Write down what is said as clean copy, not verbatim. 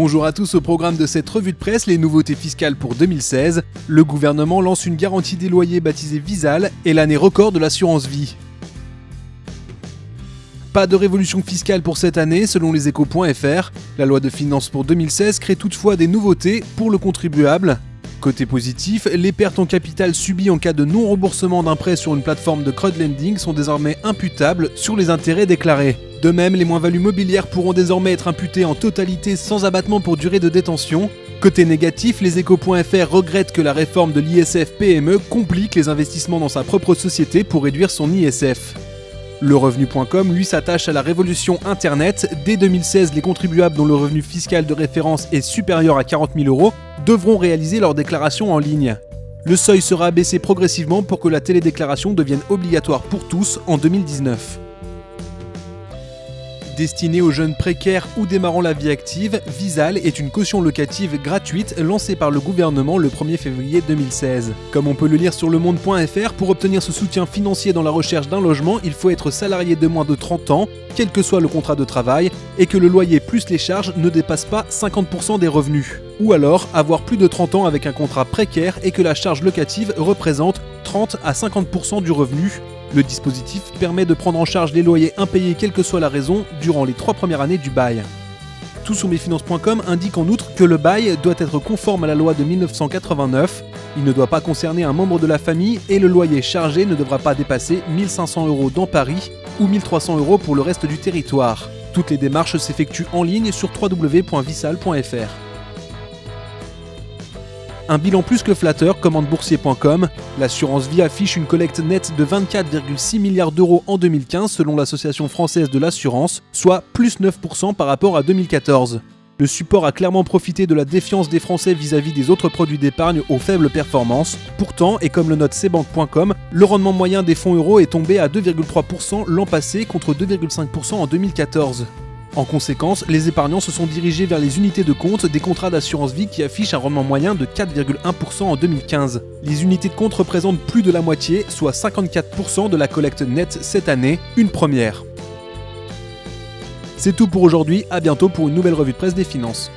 Bonjour à tous, au programme de cette revue de presse, les nouveautés fiscales pour 2016. Le gouvernement lance une garantie des loyers baptisée Visale et l'année record de l'assurance vie. Pas de révolution fiscale pour cette année, selon leséchos.fr. La loi de finances pour 2016 crée toutefois des nouveautés pour le contribuable. Côté positif, les pertes en capital subies en cas de non-remboursement d'un prêt sur une plateforme de crowdlending sont désormais imputables sur les intérêts déclarés. De même, les moins-values mobilières pourront désormais être imputées en totalité sans abattement pour durée de détention. Côté négatif, leséchos.fr regrette que la réforme de l'ISF PME complique les investissements dans sa propre société pour réduire son ISF. Lerevenu.com, lui, s'attache à la révolution Internet. Dès 2016, les contribuables dont le revenu fiscal de référence est supérieur à 40 000 € devront réaliser leur déclaration en ligne. Le seuil sera abaissé progressivement pour que la télédéclaration devienne obligatoire pour tous en 2019. Destinée aux jeunes précaires ou démarrant la vie active, Visale est une caution locative gratuite lancée par le gouvernement le 1er février 2016. Comme on peut le lire sur lemonde.fr, pour obtenir ce soutien financier dans la recherche d'un logement, il faut être salarié de moins de 30 ans, quel que soit le contrat de travail, et que le loyer plus les charges ne dépasse pas 50% des revenus. Ou alors avoir plus de 30 ans avec un contrat précaire et que la charge locative représente 30 à 50% du revenu. Le dispositif permet de prendre en charge les loyers impayés quelle que soit la raison durant les 3 premières années du bail. Toutsurmesfinances.com indique en outre que le bail doit être conforme à la loi de 1989, il ne doit pas concerner un membre de la famille et le loyer chargé ne devra pas dépasser 1 500 € dans Paris ou 1 300 € pour le reste du territoire. Toutes les démarches s'effectuent en ligne sur www.visale.fr. Un bilan plus que flatteur, commande boursier.com. L'assurance vie affiche une collecte nette de 24,6 milliards d'euros en 2015 selon l'Association française de l'assurance, soit plus 9% par rapport à 2014. Le support a clairement profité de la défiance des Français vis-à-vis des autres produits d'épargne aux faibles performances. Pourtant, et comme le note cbank.com, le rendement moyen des fonds euros est tombé à 2,3% l'an passé contre 2,5% en 2014. En conséquence, les épargnants se sont dirigés vers les unités de compte des contrats d'assurance vie qui affichent un rendement moyen de 4,1% en 2015. Les unités de compte représentent plus de la moitié, soit 54% de la collecte nette cette année, une première. C'est tout pour aujourd'hui, à bientôt pour une nouvelle revue de presse des finances.